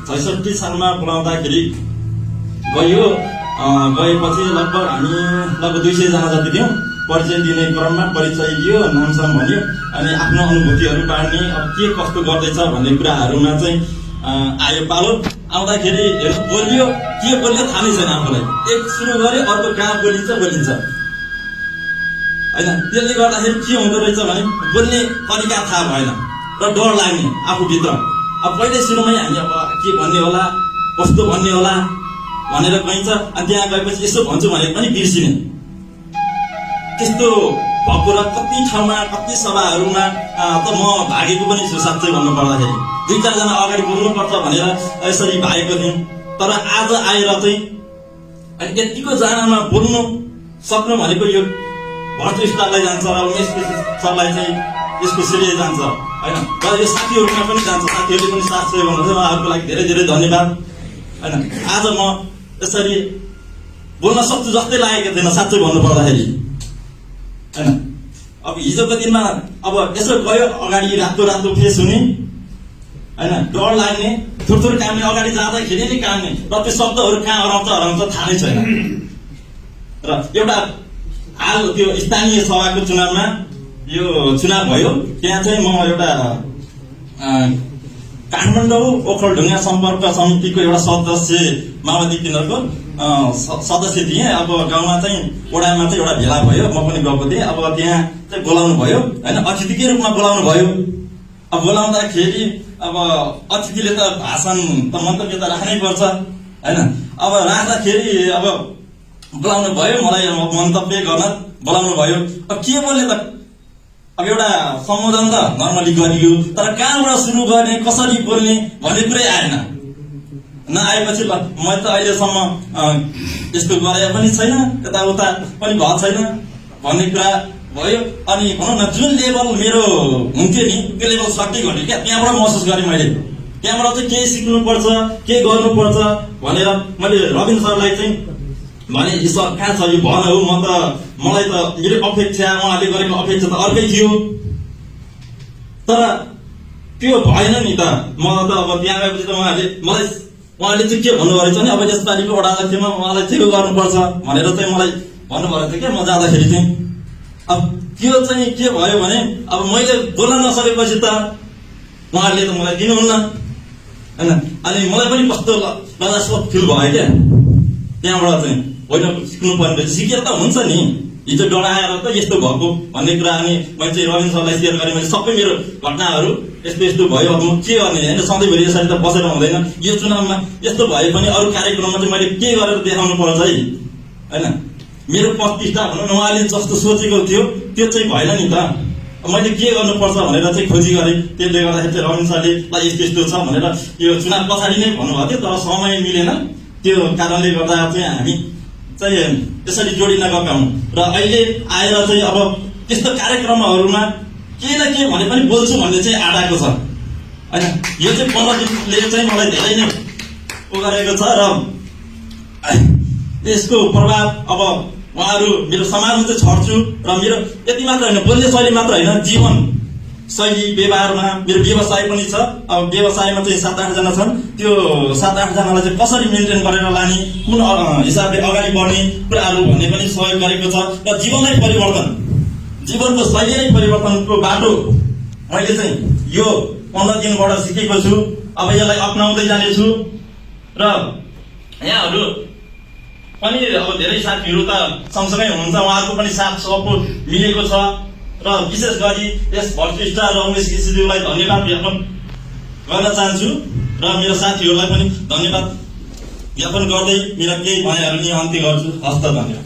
66 सालमा बोलाउँदाखेरि गयो। गएपछि लगभग हामी 200 जना जति थियौँ। परिचय दिने क्रममा परिचय दियो, नामसाम भन्यो, अनि आफ्नो अनुभूतिहरू बाँड्ने, अब के कस्तो गर्दैछ भन्ने कुराहरूमा चाहिँ आयो पालो। आउँदाखेरि हेर्नु बोलियो, के बोलियो थाहा नै छैन हामीलाई। एक सुरु गऱ्यो, अर्को कहाँ बोलिन्छ होइन। त्यसले गर्दाखेरि के हुँदो रहेछ भने बोल्ने तरिका थाहा भएन र डर लाग्ने आफूभित्र। अब पहिले सुरुमै हामी अब के भन्ने होला, कस्तो भन्ने होला भनेर गइन्छ। अनि त्यहाँ गएपछि यसो भन्छु भनेर पनि बिर्सिने। त्यस्तो भएको र कति ठाउँमा कति सभाहरूमा त म भागेको पनि छु साँच्चै भन्नु पर्दाखेरि। 2-4 जना अगाडि बोल्नुपर्छ भनेर यसरी भागेको थिएँ। तर आज आएर चाहिँ अनि यतिको जनामा बोल्नु सक्नु भनेको यो भर्तु स्टारलाई जान्छ र उमेश सरलाई चाहिँ यसको श्रेय जान्छ होइन। र यो साथीहरूमा पनि जान्छ, साथीहरूले पनि साथ सहयोग गर्नुहुन्छ। उहाँहरूको लागि धेरै धेरै धन्यवाद होइन। आज म यसरी बोल्न सक्छु जस्तै लागेको थिएन साँच्चै भन्नु पर्दाखेरि होइन। अब हिजोको दिनमा अब यसो गयो अगाडि रातो फेस हुने होइन, डर लाग्ने, थुरथुर काम्ने, अगाडि जाँदाखेरि नै काम्ने, र त्यो शब्दहरू कहाँ हराउँछ थाहा नै छैन। र एउटा हाल त्यो स्थानीय सभाको चुनावमा यो चुनाव भयो। त्यहाँ चाहिँ म एउटा काठमाडौँ ओखलढुङ्गा सम्पर्क समितिको एउटा सदस्य, माओवादी केन्द्रको सदस्य थिएँ। अब गाउँमा चाहिँ वडामा चाहिँ एउटा भेला भयो, म पनि गएको थिएँ। अब त्यहाँ चाहिँ बोलाउनु भयो होइन, अतिथिकै रूपमा बोलाउनु भयो। अब बोलाउँदाखेरि अब अतिथिले त भाषण त मन्तव्य त राख्नै पर्छ होइन। अब राख्दाखेरि अब बोलाउनु भयो, मलाई मन्तव्य गर्न बोलाउनु भयो। अब के बोल्ने त, अब एउटा सम्बोधन त नर्मली गरियो, तर कहाँबाट सुरु गर्ने, कसरी बोल्ने भन्ने कुरै आएन। नआएपछि ल म त अहिलेसम्म यस्तो गरे पनि छैन, यताउता पनि भएको छैन भन्ने कुरा भयो। अनि भनौँ न जुन लेभल मेरो हुन्थ्यो नि त्यो लेभल सक्दै घट्यो क्या। त्यहाँबाट महसुस गरेँ मैले, त्यहाँबाट चाहिँ केही सिक्नुपर्छ, के गर्नुपर्छ भनेर मैले रविन सरलाई चाहिँ भने सर कहाँ छ यो भन हो। मलाई त मेरो अपेक्षा, उहाँले गरेको अपेक्षा त अर्कै थियो, तर त्यो भएन नि त। म त अब त्यहाँ गएपछि त उहाँले चाहिँ के भन्नुभएको रहेछ भने अब यसपालिको वडा अध्यक्षमा उहाँलाई चाहिँ गर्नुपर्छ भनेर चाहिँ मलाई भन्नुभएको थियो क्या। म जाँदाखेरि चाहिँ अब त्यो चाहिँ के भयो भने अब मैले बोल्न नसकेपछि त उहाँहरूले त मलाई दिनुहुन्न होइन। अनि मलाई पनि कस्तो लजास्पद फिल भयो क्या। त्यहाँबाट चाहिँ होइन सिक्नु पर्ने रहेछ, सिकेर त हुन्छ नि। हिजो डराएर त यस्तो भएको भन्ने कुरा। अनि मैले चाहिँ रविन सरलाई सेयर गरेँ, मैले सबै मेरो घटनाहरू यस्तो भयो। अब म के गर्ने होइन, सधैँभरि यसरी त बसेर हुँदैन। यो चुनावमा यस्तो भए पनि अरू कार्यक्रममा चाहिँ मैले के गरेर देखाउनु पर्छ है होइन। मेरो प्रतिष्ठा भनौँ न उहाँले जस्तो सोचेको थियो त्यो चाहिँ भएन नि त। मैले के गर्नुपर्छ भनेर चाहिँ खोजी गरेँ। त्यसले गर्दाखेरि चाहिँ रविन सरले यस्तो छ भनेर यो चुनाव पछाडि नै भन्नुभएको थियो, तर समय मिलेन। त्यो कारणले गर्दा चाहिँ हामी चाहिँ त्यसरी जोडिन गएका हौँ। र अहिले आएर चाहिँ अब त्यस्तो कार्यक्रमहरूमा के न के भने पनि बोल्छु भन्ने चाहिँ आँटाको छ होइन। यो चाहिँ 15 दिनले चाहिँ मलाई धेरै नै गरेको छ। र यसको प्रभाव अब उहाँहरू मेरो समाजमा चाहिँ छर्छु। र मेरो यति मात्र होइन, बोल्ने शैली मात्र होइन, जीवन शैली व्यवहारमा मेरो व्यवसाय पनि छ। अब व्यवसायमा चाहिँ 7-8 जना छन्। त्यो 7-8 जनालाई चाहिँ कसरी मेन्टेन गरेर लाने, कुन हिसाबले अगाडि बढ्ने कुराहरू भन्ने पनि सहयोग गरेको छ। र जीवनको शैली नै परिवर्तनको बाटो मैले चाहिँ यो 15 दिनबाट सिकेको छु। अब यसलाई अपनाउँदै जानेछु। र यहाँहरू पनि अब धेरै साथीहरू त सँगसँगै हुनुहुन्छ, उहाँहरूको पनि साथ सपोर्ट मिलेको छ। र विशेष गरी यस भर्तु स्टार र उमेश केसीज्यूलाई धन्यवाद ज्ञापन गर्न चाहन्छु। र मेरो साथीहरूलाई पनि धन्यवाद ज्ञापन गर्दै मेरो केही भनाइहरू नि अन्त्य गर्छु। हस्त धन्यवाद।